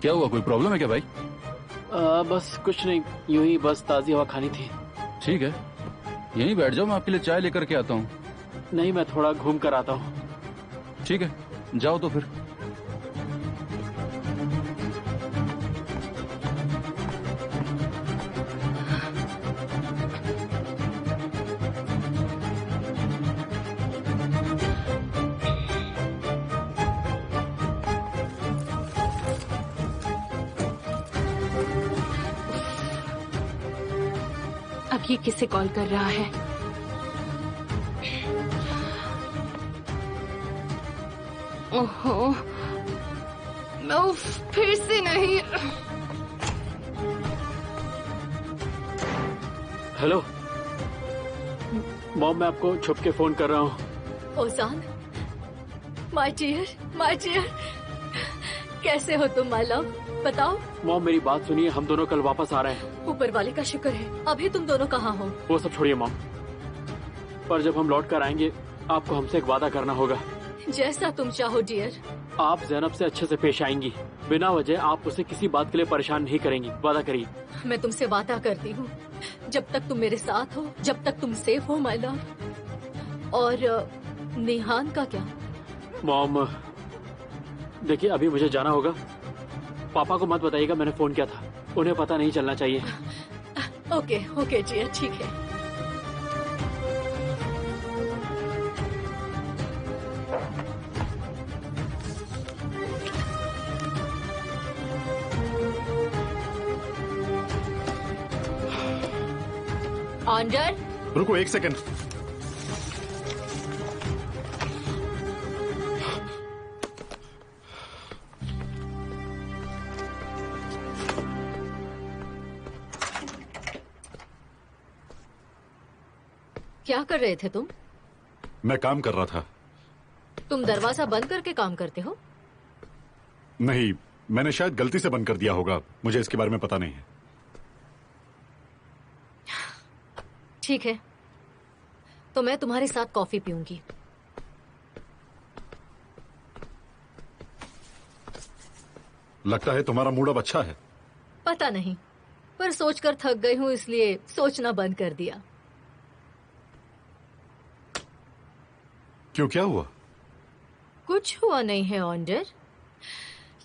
क्या हुआ, कोई प्रॉब्लम है क्या भाई? बस कुछ नहीं, यूं ही बस ताज़ी हवा खानी थी। ठीक है, यहीं बैठ जाओ, मैं आपके लिए चाय लेकर के आता हूँ। नहीं, मैं थोड़ा घूम कर आता हूँ। ठीक है, जाओ तो फिर। अब ये किसे कॉल कर रहा है? ओहो, फिर से नहीं। हेलो मॉम, मैं आपको छुप के फोन कर रहा हूँ। ओजान, माय डियर, कैसे हो तुम माय लव? बताओ। मॉम मेरी बात सुनिए, हम दोनों कल वापस आ रहे हैं। ऊपर वाले का शुक्र है। अभी तुम दोनों कहाँ हो? वो सब छोड़िए मॉम, पर जब हम लौट कर आएंगे आपको हमसे एक वादा करना होगा। जैसा तुम चाहो डियर। आप जैनब से अच्छे से पेश आएंगी, बिना वजह आप उसे किसी बात के लिए परेशान नहीं करेंगी, वादा करिए। मैं तुमसे वादा करती हूँ, जब तक तुम मेरे साथ हो, जब तक तुम सेफ हो माय लव। और निहान का क्या? मॉम देखिए, अभी मुझे जाना होगा, पापा को मत बताइएगा मैंने फोन किया था, उन्हें पता नहीं चलना चाहिए। ओके डियर, ठीक है। ऑनर, रुको एक सेकंड। क्या कर रहे थे तुम? मैं काम कर रहा था। तुम दरवाजा बंद करके काम करते हो? नहीं, मैंने शायद गलती से बंद कर दिया होगा, मुझे इसके बारे में पता नहीं है। ठीक है, तो मैं तुम्हारे साथ कॉफी पीऊंगी। लगता है तुम्हारा मूड अब अच्छा है। पता नहीं, पर सोचकर थक गई हूँ, इसलिए सोचना बंद कर दिया। क्यों, क्या हुआ? कुछ हुआ नहीं है ऑनर।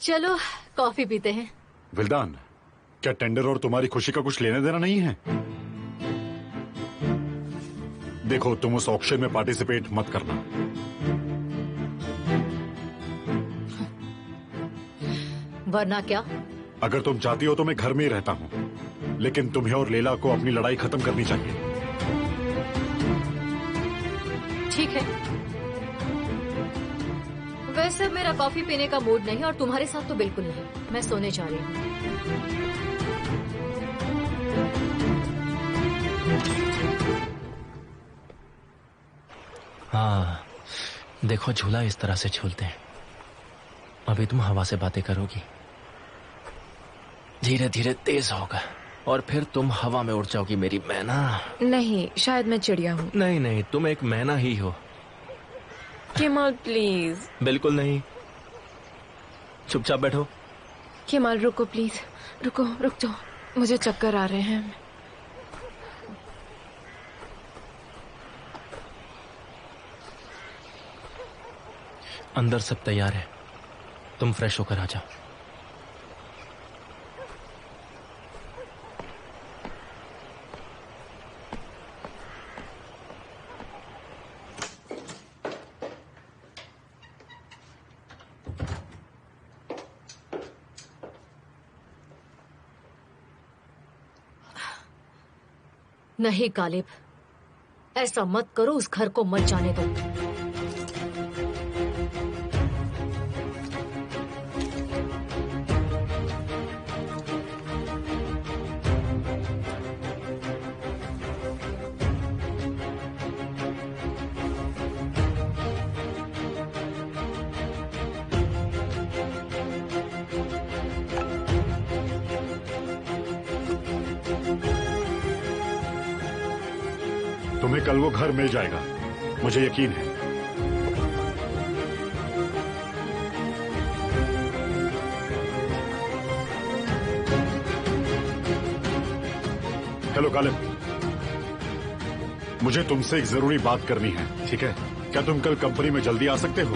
चलो कॉफी पीते हैं। विल्दान, क्या टेंडर और तुम्हारी खुशी का कुछ लेने देना नहीं है? देखो, तुम उस ऑक्शन में पार्टिसिपेट मत करना। वरना क्या? अगर तुम चाहती हो तो मैं घर में ही रहता हूं, लेकिन तुम्हें और लेला को अपनी लड़ाई खत्म करनी चाहिए। ठीक है, वैसे मेरा कॉफी पीने का मूड नहीं और तुम्हारे साथ तो बिल्कुल नहीं। मैं सोने जा रही हूँ। हाँ, देखो झूला इस तरह से झूलते हैं। अभी तुम हवा से बातें करोगी, धीरे धीरे तेज होगा और फिर तुम हवा में उड़ जाओगी मेरी मैना। नहीं, शायद मैं चिड़िया हूँ। नहीं नहीं, तुम एक मैना ही हो। Kemal please. बिल्कुल नहीं, चुपचाप बैठो। केमाल रुको प्लीज, रुको, रुक जाओ, मुझे चक्कर आ रहे हैं। अंदर सब तैयार है, तुम फ्रेश होकर आ जाओ। नहीं गालिब, ऐसा मत करो, उस घर को मत जाने दो। तुम्हें कल वो घर मिल जाएगा, मुझे यकीन है। हेलो कालिब, मुझे तुमसे एक जरूरी बात करनी है, ठीक है? क्या तुम कल कंपनी में जल्दी आ सकते हो?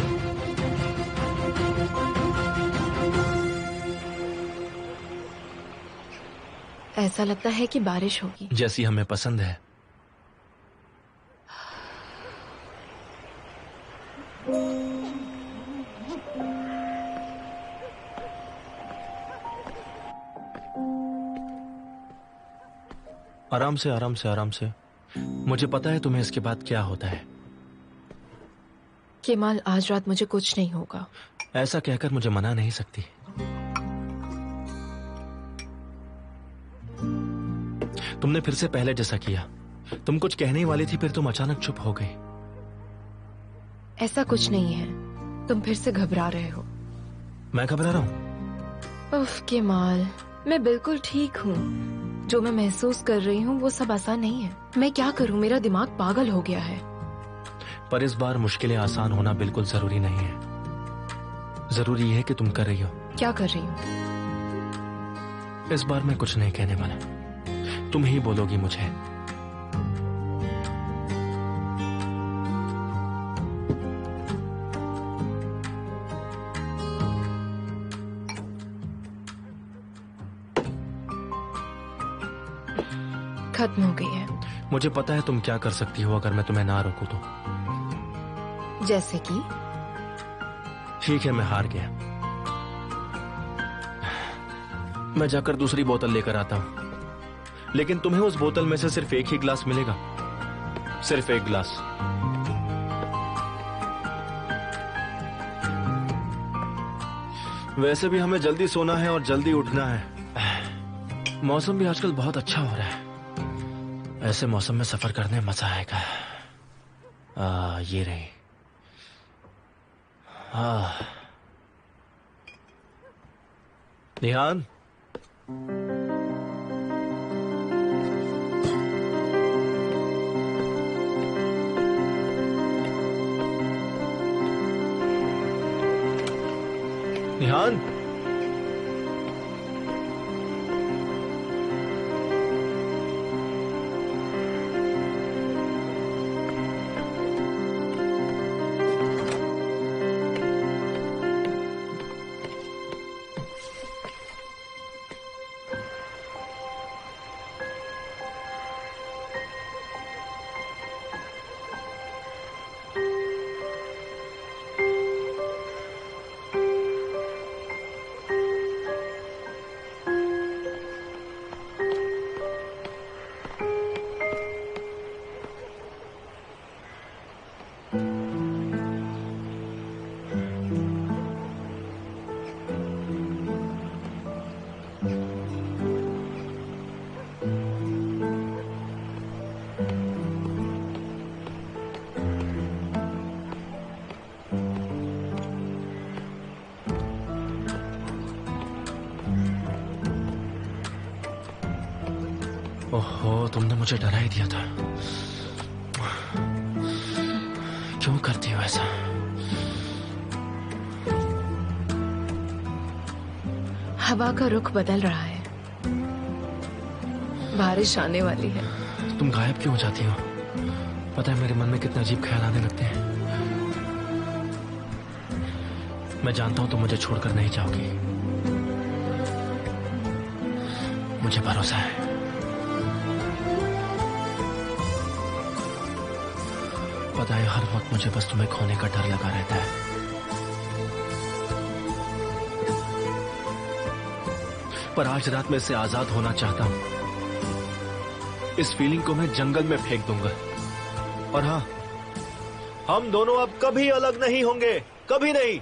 ऐसा लगता है कि बारिश होगी। जैसी हमें पसंद है। आराम से, आराम से, आराम से। मुझे पता है तुम्हें इसके बाद क्या होता है। केमाल, आज रात मुझे कुछ नहीं होगा। ऐसा कहकर मुझे मना नहीं सकती। तुमने फिर से पहले जैसा किया। तुम कुछ कहने वाली थी, फिर तुम अचानक चुप हो गई। ऐसा कुछ नहीं है, तुम फिर से घबरा रहे हो। मैं घबरा रहा हूं? उफ केमाल, मैं बिल्कुल ठीक हूँ। जो मैं महसूस कर रही हूँ वो सब आसान नहीं है। मैं क्या करूँ, मेरा दिमाग पागल हो गया है। पर इस बार मुश्किलें आसान होना बिल्कुल जरूरी नहीं है। जरूरी है कि तुम कर रही हो। क्या कर रही हूँ? इस बार मैं कुछ नहीं कहने वाला, तुम ही बोलोगी मुझे। खत्म हो गई है। मुझे पता है तुम क्या कर सकती हो अगर मैं तुम्हें ना रोकूं तो। जैसे कि? ठीक है, मैं हार गया। मैं जाकर दूसरी बोतल लेकर आता हूं, लेकिन तुम्हें उस बोतल में से सिर्फ एक ही गिलास मिलेगा। सिर्फ एक गिलास। वैसे भी हमें जल्दी सोना है और जल्दी उठना है। मौसम भी आजकल बहुत अच्छा हो रहा है। ऐसे मौसम में सफर करने में मजा आएगा। ये रही। निहान, निहान, तुमने मुझे डरा ही दिया था। क्यों करती हो ऐसा? हवा का रुख बदल रहा है, बारिश आने वाली है। तुम गायब क्यों हो जाती हो? पता है मेरे मन में कितने अजीब ख्याल आने लगते हैं। मैं जानता हूं तुम मुझे छोड़कर नहीं जाओगी, मुझे भरोसा है। पता है हर वक्त मुझे बस तुम्हें खोने का डर लगा रहता है। पर आज रात मैं इससे आजाद होना चाहता हूं। इस फीलिंग को मैं जंगल में फेंक दूंगा। और हाँ, हम दोनों अब कभी अलग नहीं होंगे, कभी नहीं।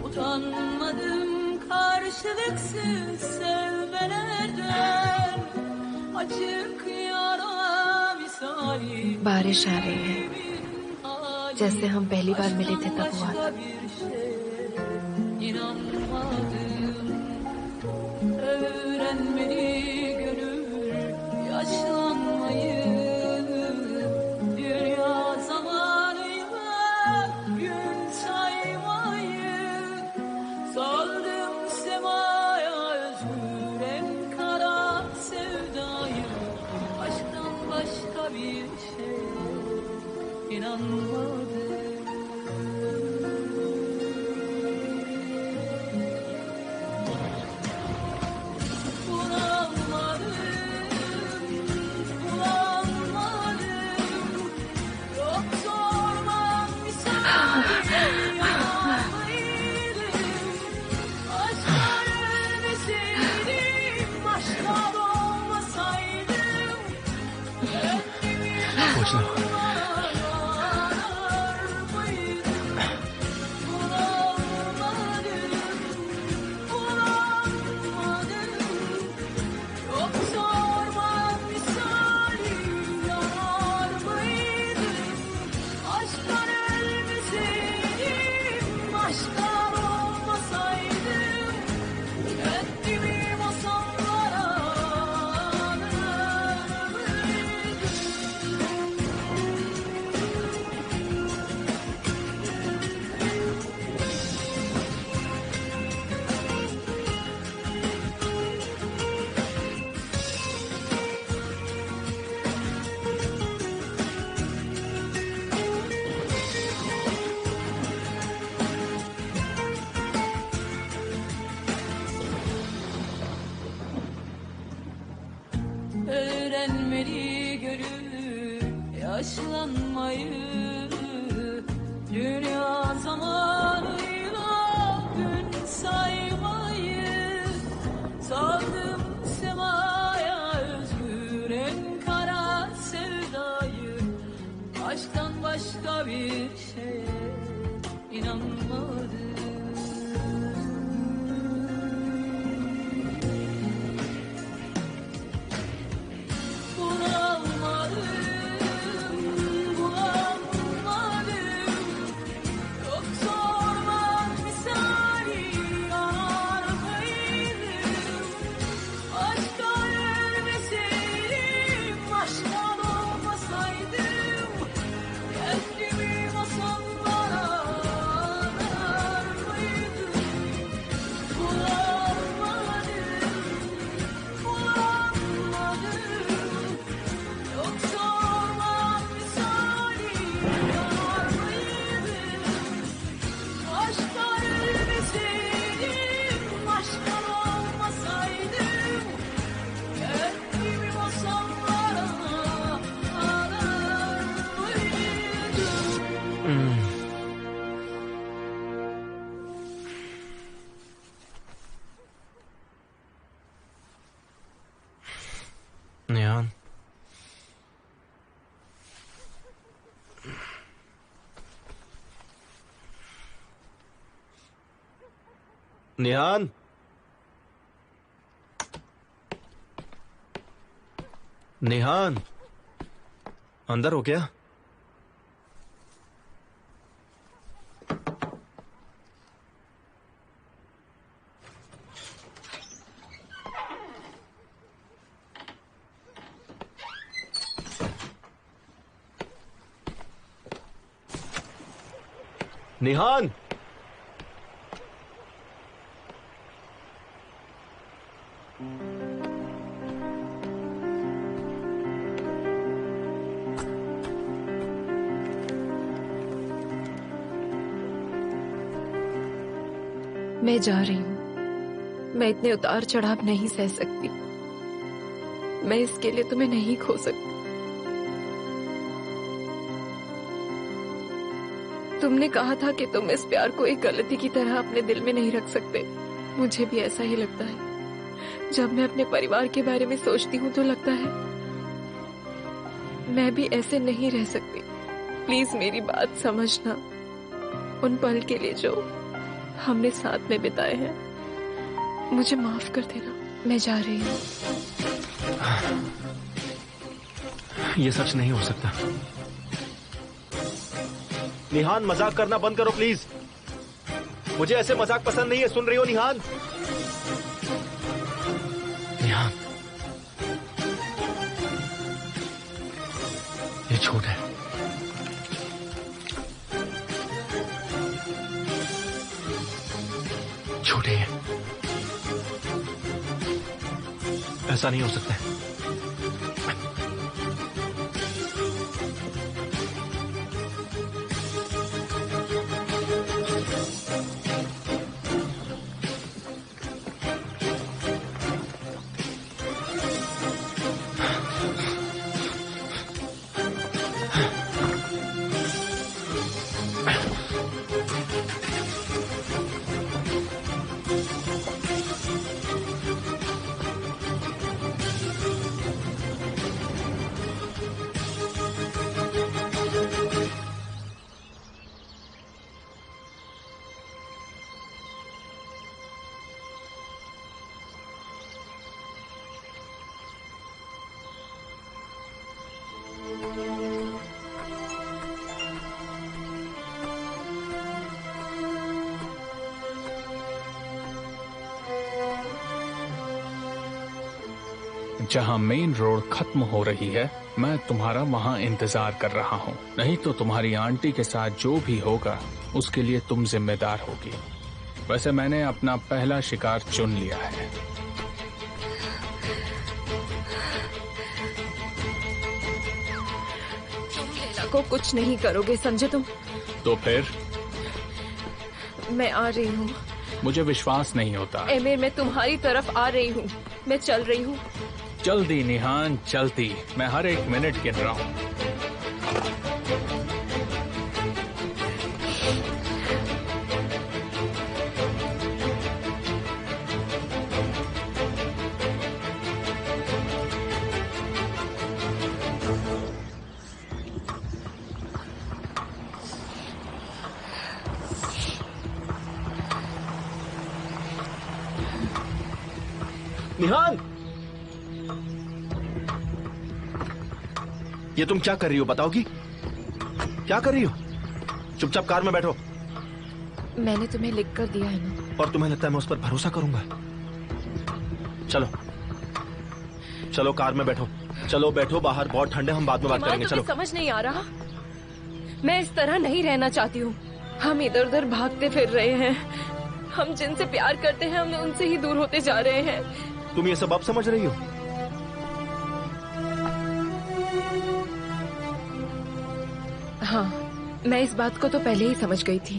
Utanmadım karşılıksız sevmelerden, açık yara misali. बारिश आ रही है, जैसे हम पहली बार मिले थे तब हुआ था। İnanmadım, öğrenmeli gönül yaşlanmayı. Dünya zamanıyla gün saymayı. Saldım semaya özgüren kara sevdayı. Aşktan başka bir şeye inanmadım. पूछना Öğrenmeli gönül yaşlanmayı. Dünya zamanıyla gün saymayı. Saldım semaya özgüren kara sevdayı. Aşktan başka bir şeye inanmadım. निहान, निहान, अंदर हो क्या? निहान, मैं जा रही हूँ। मैं इतने उतार चढ़ाव नहीं सह सकती। मैं इसके लिए तुम्हें नहीं खो सकती। तुमने कहा था कि तुम इस प्यार को एक गलती की तरह अपने दिल में नहीं रख सकते। मुझे भी ऐसा ही लगता है। जब मैं अपने परिवार के बारे में सोचती हूँ तो लगता है मैं भी ऐसे नहीं रह सकती। प्लीज मेरी बात समझना। उन पल के लिए जो हमने साथ में बिताए हैं, मुझे माफ कर देना। मैं जा रही हूँ। ये सच नहीं हो सकता। निहान, मजाक करना बंद करो प्लीज। मुझे ऐसे मजाक पसंद नहीं है, सुन रही हो निहान? निहान, ये झूठ है। झूठ है। ऐसा नहीं हो सकता है। जहां मेन रोड खत्म हो रही है, मैं तुम्हारा वहां इंतजार कर रहा हूं। नहीं तो तुम्हारी आंटी के साथ जो भी होगा उसके लिए तुम जिम्मेदार होगी। वैसे मैंने अपना पहला शिकार चुन लिया है। तुम लैला को कुछ नहीं करोगे, समझे तुम? तो फिर? मैं आ रही हूँ। मुझे विश्वास नहीं होता। एमिर, मैं तुम्हारी तरफ आ रही हूँ। मैं चल रही हूँ। जल्दी निहान, जल्दी। मैं हर एक मिनट गिन रहा हूँ। निहान, ये तुम क्या कर रही हो बताओगी? क्या कर रही हो? चुपचाप कार में बैठो। मैंने तुम्हें लिख कर दिया है ना। और तुम्हें लगता है मैं उस पर भरोसा करूंगा? चलो चलो, कार में बैठो। चलो बैठो, बाहर बहुत ठंडे, हम बाद में बात करेंगे। चलो। समझ नहीं आ रहा। मैं इस तरह नहीं रहना चाहती हूँ। हम इधर उधर भागते फिर रहे हैं। हम जिनसे प्यार करते हैं, हम उनसे ही दूर होते जा रहे हैं। तुम ये सब अब समझ रही हो? हाँ, मैं इस बात को तो पहले ही समझ गई थी।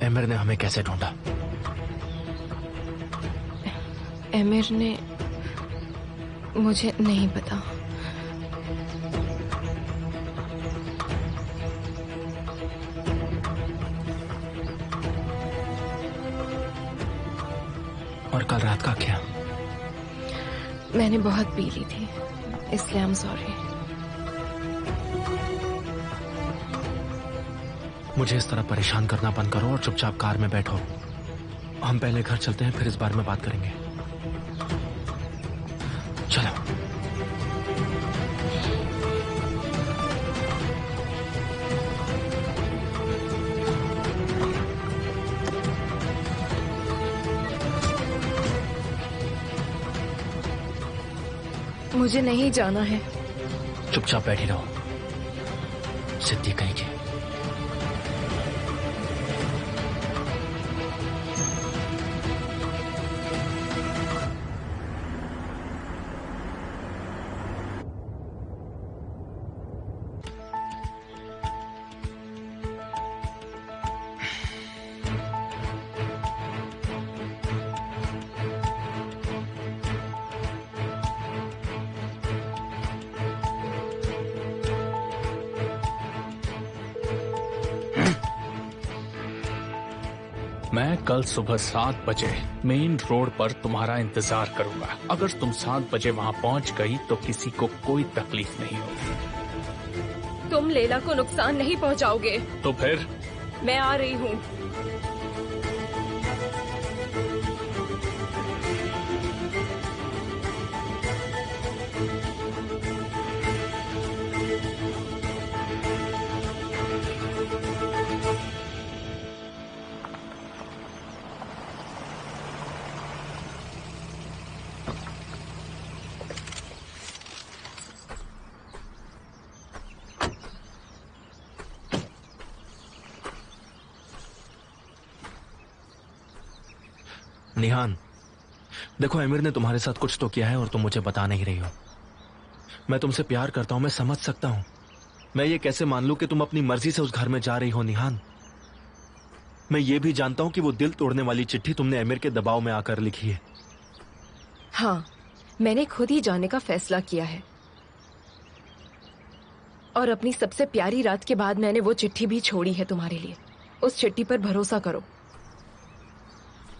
एमिर ने हमें कैसे ढूंढा? एमिर ने, मुझे नहीं पता। और कल रात का क्या? मैंने बहुत पी ली थी, इसलिए आई एम सॉरी। मुझे इस तरह परेशान करना बंद करो और चुपचाप कार में बैठो। हम पहले घर चलते हैं, फिर इस बारे में बात करेंगे। चलो। मुझे नहीं जाना है। चुपचाप बैठी रहो, सिद्धि कहीं की। मैं कल सुबह 7 बजे मेन रोड पर तुम्हारा इंतजार करूंगा। अगर तुम 7 बजे वहां पहुंच गई तो किसी को कोई तकलीफ नहीं होगी। तुम लैला को नुकसान नहीं पहुंचाओगे। तो फिर मैं आ रही हूँ। निहान, देखो एमिर ने तुम्हारे साथ कुछ तो किया है और तुम मुझे बता नहीं रही हो। मैं तुमसे प्यार करता हूं, मैं समझ सकता हूं। मैं ये कैसे मान लूं कि तुम अपनी मर्जी से उस घर में जा रही हो निहान? मैं ये भी जानता हूं कि वो दिल तोड़ने वाली चिट्ठी तुमने एमिर के दबाव में आकर लिखी है। हाँ, मैंने खुद ही जाने का फैसला किया है। और अपनी सबसे प्यारी रात के बाद मैंने वो चिट्ठी भी छोड़ी है तुम्हारे लिए। उस चिट्ठी पर भरोसा करो।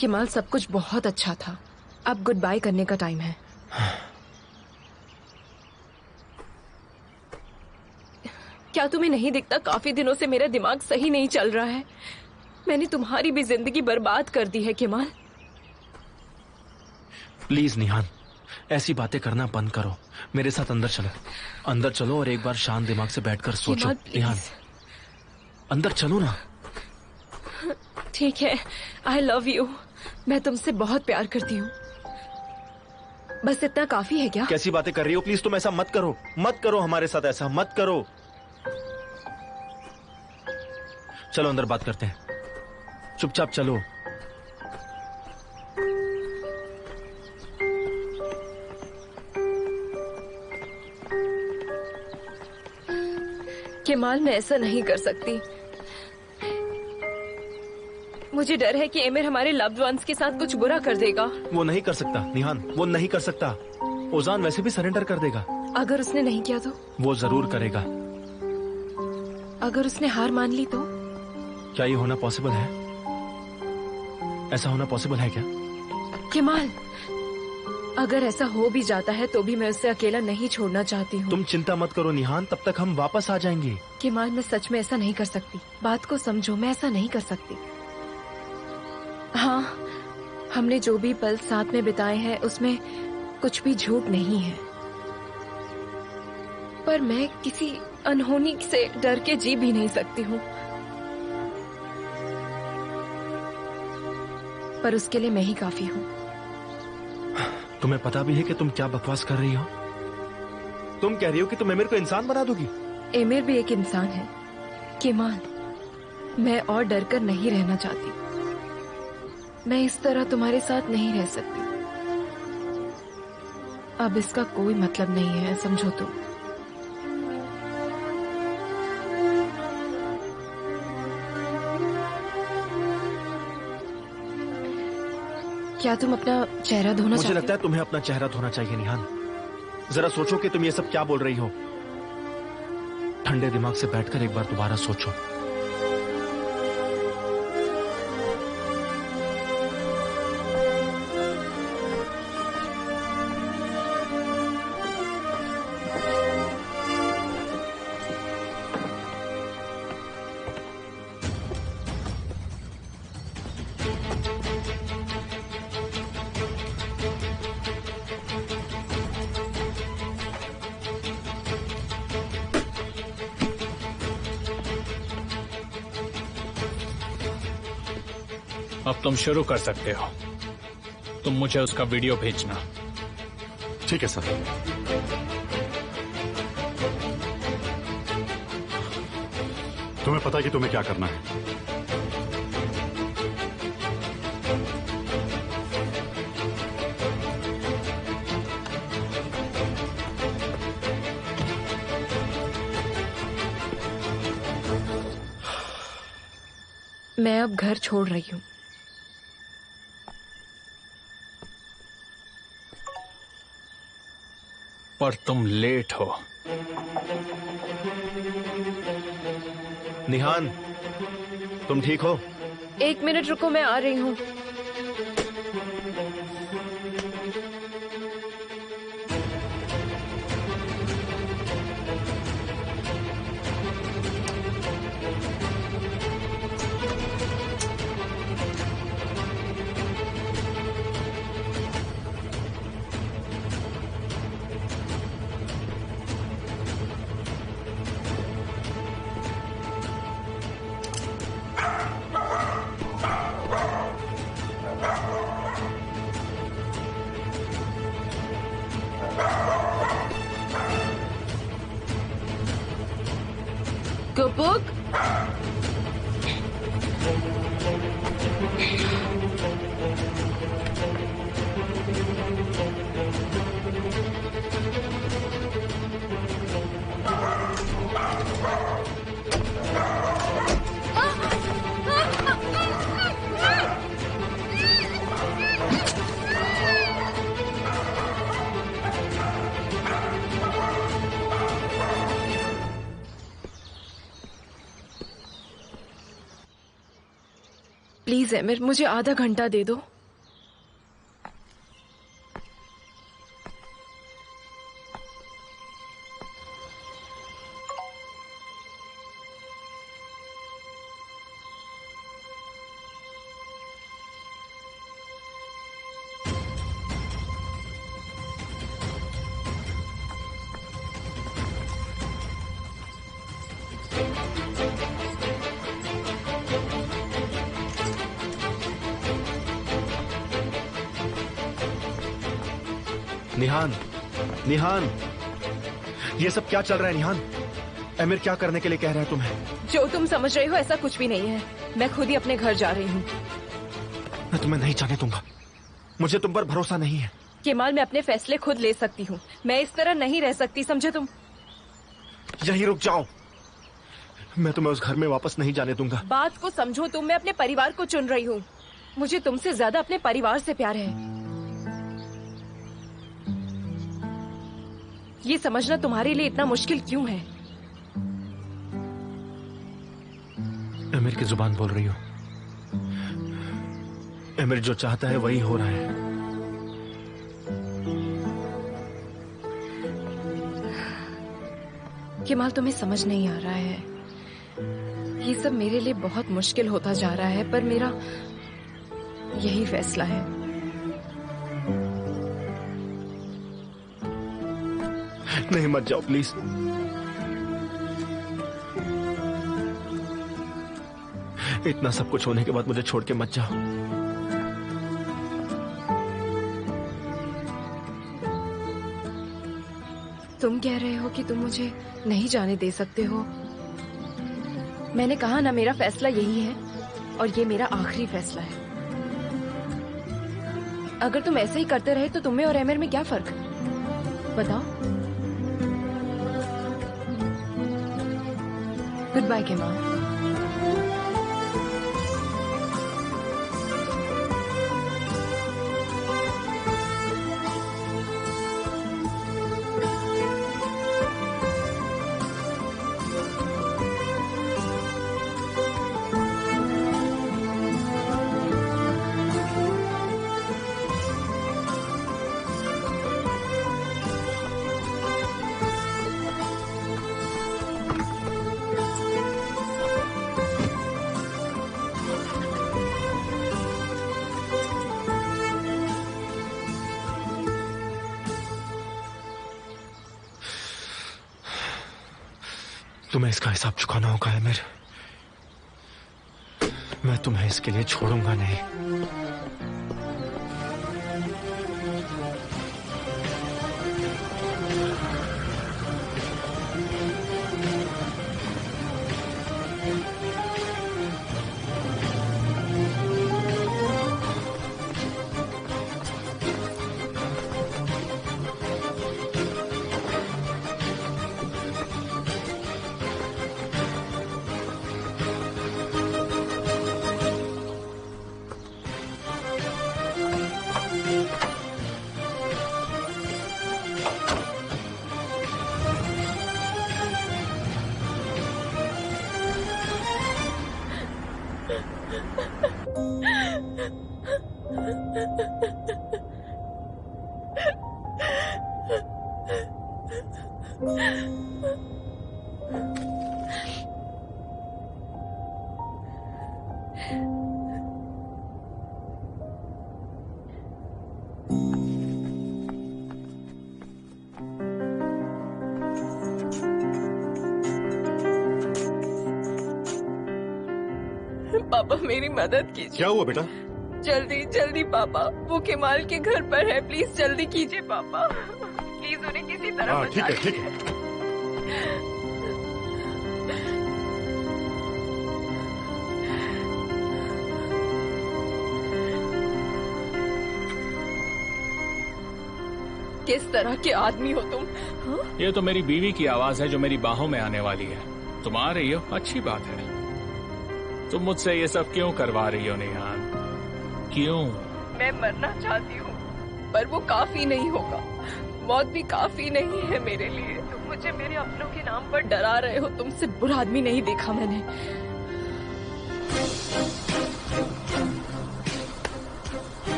केमाल, सब कुछ बहुत अच्छा था। अब गुड बाय करने का टाइम है। क्या तुम्हें नहीं दिखता काफी दिनों से मेरा दिमाग सही नहीं चल रहा है? मैंने तुम्हारी भी जिंदगी बर्बाद कर दी है केमाल। प्लीज निहान, ऐसी बातें करना बंद करो। मेरे साथ अंदर चलो। अंदर चलो और एक बार शांत दिमाग से बैठकर सोचो। निहान, अंदर चलो ना। ठीक है, आई लव यू। मैं तुमसे बहुत प्यार करती हूँ। बस इतना काफी है क्या? कैसी बातें कर रही हो? प्लीज तुम ऐसा मत करो, मत करो हमारे साथ, ऐसा मत करो। चलो अंदर बात करते हैं, चुपचाप चलो। केमाल, मैं ऐसा नहीं कर सकती। मुझे डर है कि एमिर हमारे लव्ड वंस के साथ कुछ बुरा कर देगा। वो नहीं कर सकता निहान, वो नहीं कर सकता। ओजान वैसे भी सरेंडर कर देगा। अगर उसने नहीं किया तो? वो जरूर करेगा। अगर उसने हार मान ली तो? क्या ये होना पॉसिबल है? ऐसा होना पॉसिबल है क्या? केमाल, अगर ऐसा हो भी जाता है तो भी मैं उसे अकेला नहीं छोड़ना चाहती हूँ। तुम चिंता मत करो निहान, तब तक हम वापस आ जाएंगे। केमाल, मैं सच में ऐसा नहीं कर सकती। बात को समझो, मैं ऐसा नहीं कर सकती। हाँ, हमने जो भी पल साथ में बिताए हैं उसमें कुछ भी झूठ नहीं है। पर मैं किसी अनहोनी से डर के जी भी नहीं सकती हूँ। पर उसके लिए मैं ही काफी हूँ। तुम्हें पता भी है कि तुम क्या बकवास कर रही हो? तुम कह रही हो कि तुम एमिर को इंसान बना दोगी? एमिर भी एक इंसान है केमाल। मैं और डर कर नहीं रहना चाहती। मैं इस तरह तुम्हारे साथ नहीं रह सकती। अब इसका कोई मतलब नहीं है, समझो तो। क्या तुम अपना चेहरा धोना मुझे चाहते लगता है तुम्हें अपना चेहरा धोना चाहिए निहान। जरा सोचो कि तुम ये सब क्या बोल रही हो। ठंडे दिमाग से बैठकर एक बार दोबारा सोचो। अब तुम शुरू कर सकते हो। तुम मुझे उसका वीडियो भेजना। ठीक है सर। तुम्हें पता है कि तुम्हें क्या करना है। मैं अब घर छोड़ रही हूँ। पर तुम लेट हो। निहान, तुम ठीक हो? 1 मिनट रुको, मैं आ रही हूँ। कपूक, प्लीज एमिर, मुझे आधा घंटा दे दो। निहान, निहान, ये सब क्या चल रहा है निहान? एमिर क्या करने के लिए कह रहा है तुम्हें? जो तुम समझ रहे हो ऐसा कुछ भी नहीं है। मैं खुद ही अपने घर जा रही हूँ। मैं तुम्हें नहीं जाने दूंगा। मुझे तुम पर भरोसा नहीं है। केमाल, मैं अपने फैसले खुद ले सकती हूँ। मैं इस तरह नहीं रह सकती, समझे तुम? यहीं रुक जाओ। मैं तुम्हें उस घर में वापस नहीं जाने दूंगा। बात को समझो तुम। मैं अपने परिवार को चुन रही हूँ। मुझे तुमसे ज्यादा अपने परिवार से प्यार है। ये समझना तुम्हारे लिए इतना मुश्किल क्यों है? एमिर की जुबान बोल रही हो। एमिर जो चाहता है वही हो रहा है। केमाल, तुम्हें समझ नहीं आ रहा है। ये सब मेरे लिए बहुत मुश्किल होता जा रहा है, पर मेरा यही फैसला है। नहीं, मत जाओ प्लीज। इतना सब कुछ होने के बाद मुझे छोड़ के मत जाओ। तुम कह रहे हो कि तुम मुझे नहीं जाने दे सकते हो। मैंने कहा ना, मेरा फैसला यही है और ये मेरा आखिरी फैसला है। अगर तुम ऐसे ही करते रहे तो तुम्हें और एमिर में क्या फर्क? बताओ। Goodbye Kemal. तुम्हें इसका हिसाब चुकाना होगा एमिर। मैं तुम्हें इसके लिए छोड़ूंगा नहीं। पापा मेरी मदद कीजिए। क्या हुआ बेटा? जल्दी जल्दी पापा, वो केमाल के घर पर है, प्लीज जल्दी कीजिए पापा, प्लीज उन्हें किसी तरह हाँ ठीक बचा है ठीक है। किस तरह के आदमी हो तुम? हाँ? ये तो मेरी बीवी की आवाज है जो मेरी बाहों में आने वाली है। तुम आ रही हो, अच्छी बात है। तुम मुझसे ये सब क्यों करवा रही हो निहान? क्यों? मैं मरना चाहती हूँ, पर वो काफी नहीं होगा। मौत भी काफी नहीं है मेरे लिए। तुम मुझे मेरे अपनों के नाम पर डरा रहे हो। तुमसे बुरा आदमी नहीं देखा मैंने।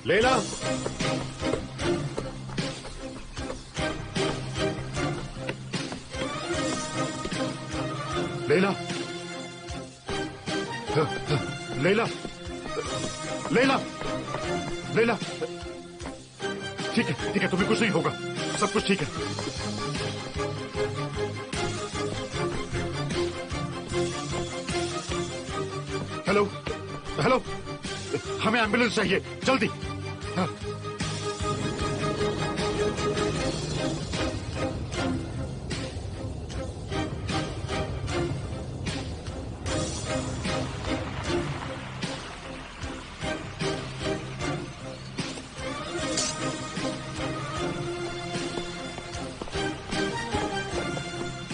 लैला, लैला, लैला, लैला, लैला, ठीक है तुम्हें कुछ नहीं होगा, सब कुछ ठीक है। हेलो हेलो, हमें एम्बुलेंस चाहिए जल्दी। हाँ।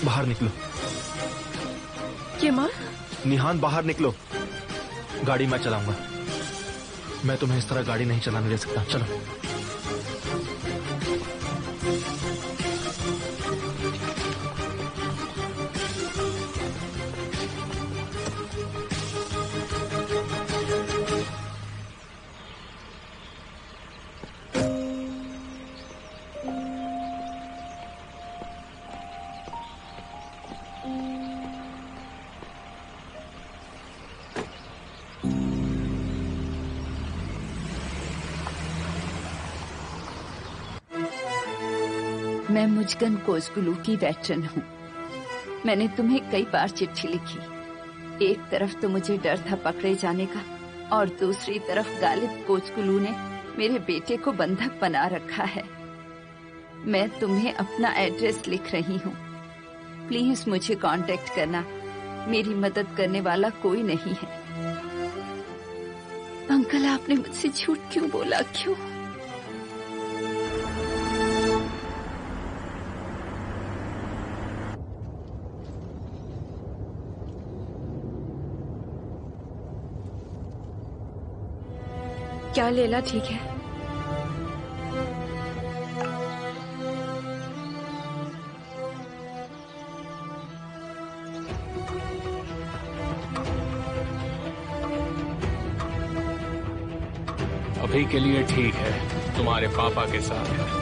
बाहर निकलो। केमाल? निहान बाहर निकलो। गाड़ी मैं चलाऊंगा। मैं तुम्हें इस तरह गाड़ी नहीं चलाने दे सकता। चलो। मैं मुजगन कोसगुलू की वेटरन हूँ। मैंने तुम्हें कई बार चिट्ठी लिखी। एक तरफ तो मुझे डर था पकड़े जाने का, और दूसरी तरफ गालिब कोसगुलू ने मेरे बेटे को बंधक बना रखा है। मैं तुम्हें अपना एड्रेस लिख रही हूँ। प्लीज मुझे कांटेक्ट करना। मेरी मदद करने वाला कोई नहीं है। अंकल, आपने मुझसे झूठ क्यों बोला? क्यों? क्या लैला ठीक है? अभी के लिए ठीक है, तुम्हारे पापा के साथ है।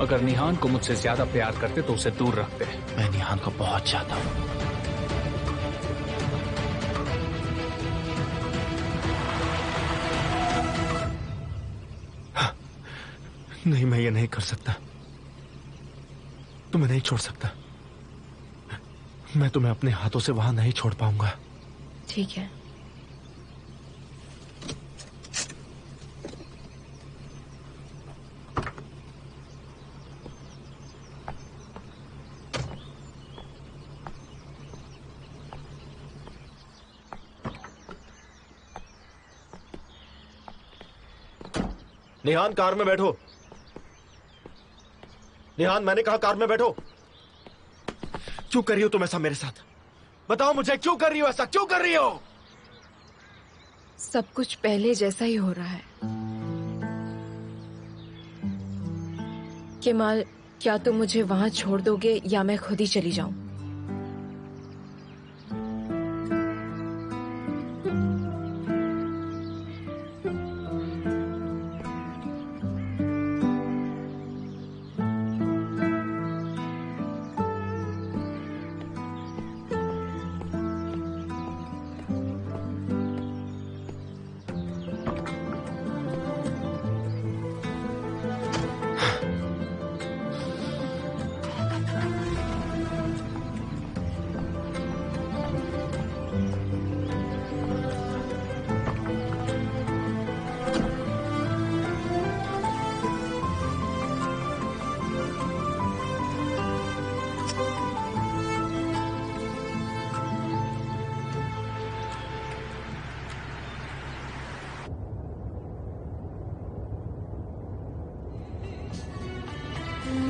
अगर निहान को मुझसे ज्यादा प्यार करते तो उसे दूर रखते। मैं निहान को बहुत चाहता हूँ। नहीं, मैं ये नहीं कर सकता। तुम्हें नहीं छोड़ सकता। मैं तुम्हें अपने हाथों से वहां नहीं छोड़ पाऊंगा। ठीक है। निहान, कार में बैठो। निहान, मैंने कहा कार में बैठो। क्यों कर रही हो तुम ऐसा मेरे साथ? बताओ मुझे, क्यों कर रही हो ऐसा? क्यों कर रही हो? सब कुछ पहले जैसा ही हो रहा है। केमाल, क्या तुम मुझे वहां छोड़ दोगे या मैं खुद ही चली जाऊं?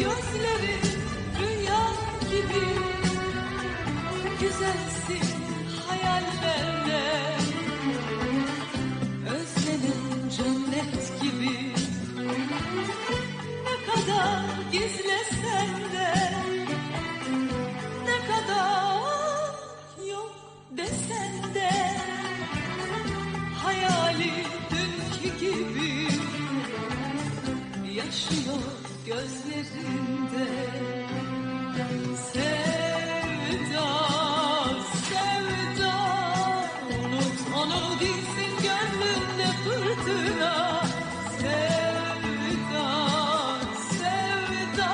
Gözlerin rüya gibi güzelsin hayallerle, özlemin cennet gibi ne kadar gizlesen de, ne kadar yok desen de, hayali dünkü gibi yaşıyor gözlerinde. Sevda, sevda, unut onu dinsin gönlünde fırtına. Sevda, sevda,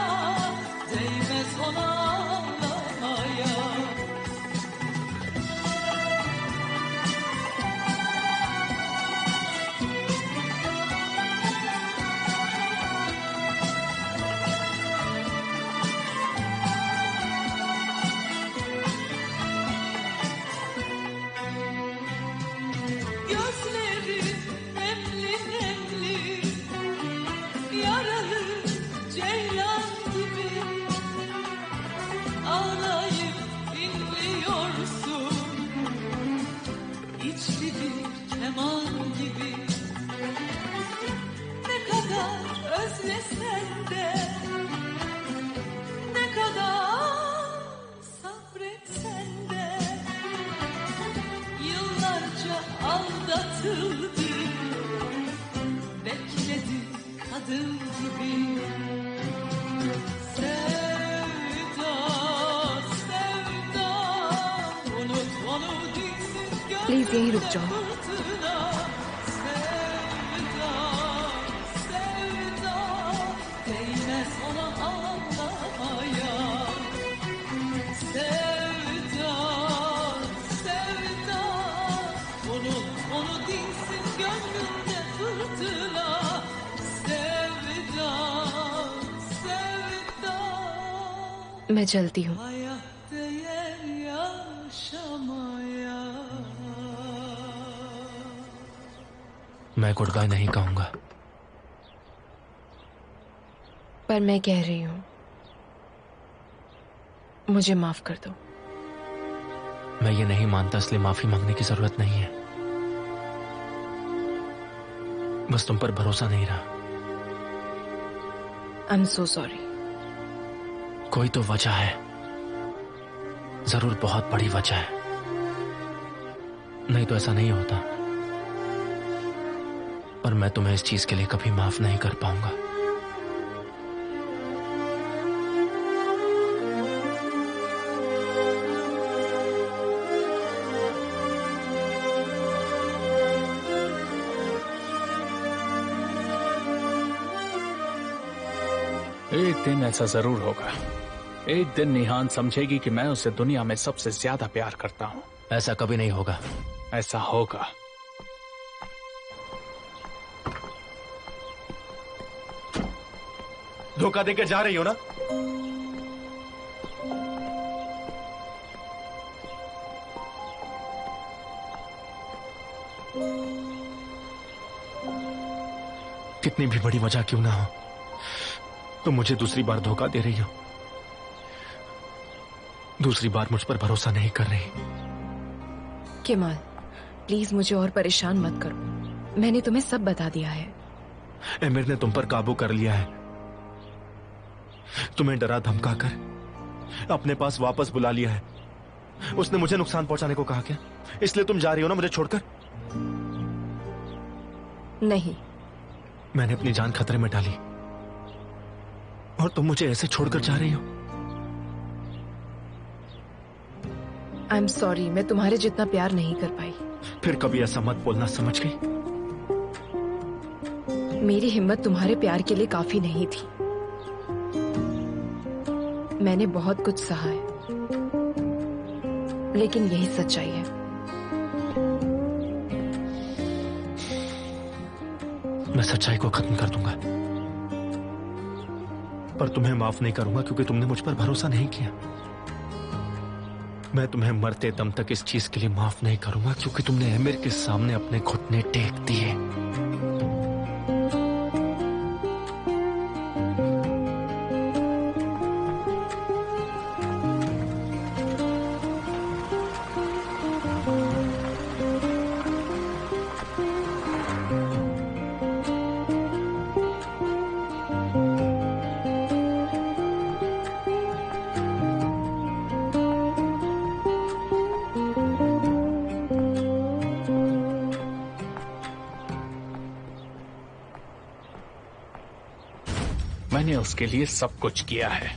değmez ona ağlamaya. Gözlerin nemli nemli, yaralı ceylan gibi, ağlayıp inliyorsun, içli bir keman gibi. Ne kadar özlesen de, ne kadar sabretsen de, yıllarca aldatıldı, bekledi kadın gibi. Sevda, sevda, unut onu dinsin please यहीं रुक जाओ। fırtına. Sevda, sevda, değmez ona ağlamaya. Sevda, sevda, unut onu dinsin gönlünde fırtına. Sevda, sevda, मैं चलती हूँ। hayat değer yaşamaya. मैं good bye नहीं कहूंगा। पर मैं कह रही हूँ, मुझे माफ कर दो। मैं ये नहीं मानता, इसलिए माफी मांगने की जरूरत नहीं है। बस तुम पर भरोसा नहीं रहा। I am so sorry. कोई तो वजह है, जरूर बहुत बड़ी वजह है, नहीं तो ऐसा नहीं होता। पर मैं तुम्हें इस चीज के लिए कभी माफ नहीं कर पाऊंगा। एक दिन ऐसा जरूर होगा। एक दिन निहान समझेगी कि मैं उसे दुनिया में सबसे ज्यादा प्यार करता हूँ। ऐसा कभी नहीं होगा। ऐसा होगा। धोखा देकर जा रही हो ना? कितनी भी बड़ी वजह क्यों ना हो, तुम मुझे दूसरी बार धोखा दे रही हो। दूसरी बार मुझ पर भरोसा नहीं कर रही। केमाल, प्लीज मुझे और परेशान मत करो। मैंने तुम्हें सब बता दिया है। एमिर ने तुम पर काबू कर लिया है। तुम्हें डरा धमका कर अपने पास वापस बुला लिया है। उसने मुझे नुकसान पहुंचाने को कहा क्या? इसलिए तुम जा रही हो ना मुझे छोड़कर? नहीं, मैंने अपनी जान खतरे में डाली और तुम मुझे ऐसे छोड़कर जा रही हो? आई एम सॉरी, मैं तुम्हारे जितना प्यार नहीं कर पाई। फिर कभी ऐसा मत बोलना, समझ गई? मेरी हिम्मत तुम्हारे प्यार के लिए काफी नहीं थी। मैंने बहुत कुछ सहा है, लेकिन यही सच्चाई है। मैं सच्चाई को खत्म कर दूंगा, पर तुम्हें माफ नहीं करूंगा क्योंकि तुमने मुझ पर भरोसा नहीं किया। मैं तुम्हें मरते दम तक इस चीज के लिए माफ नहीं करूंगा क्योंकि तुमने एमिर के सामने अपने घुटने टेक दिए। मैंने उसके लिए सब कुछ किया है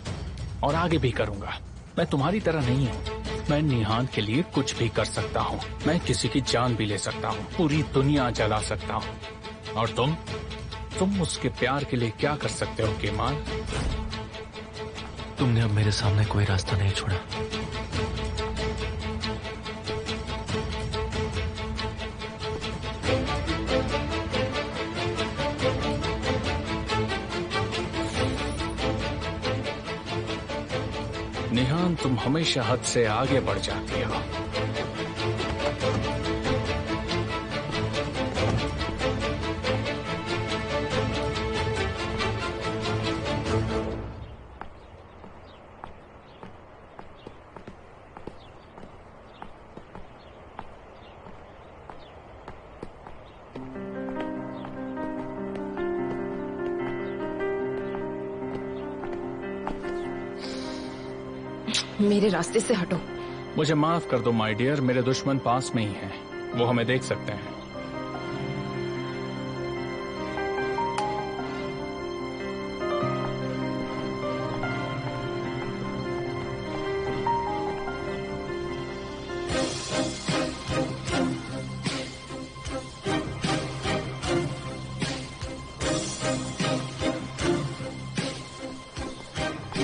और आगे भी करूंगा। मैं तुम्हारी तरह नहीं हूँ। मैं निहान के लिए कुछ भी कर सकता हूँ। मैं किसी की जान भी ले सकता हूँ, पूरी दुनिया जला सकता हूँ। और तुम उसके प्यार के लिए क्या कर सकते हो केमाल? तुमने अब मेरे सामने कोई रास्ता नहीं छोड़ा। निहान, तुम हमेशा हद से आगे बढ़ जाती हो। मेरे रास्ते से हटो। मुझे माफ कर दो माय डियर, मेरे दुश्मन पास में ही हैं। वो हमें देख सकते हैं।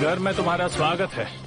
घर में तुम्हारा स्वागत है।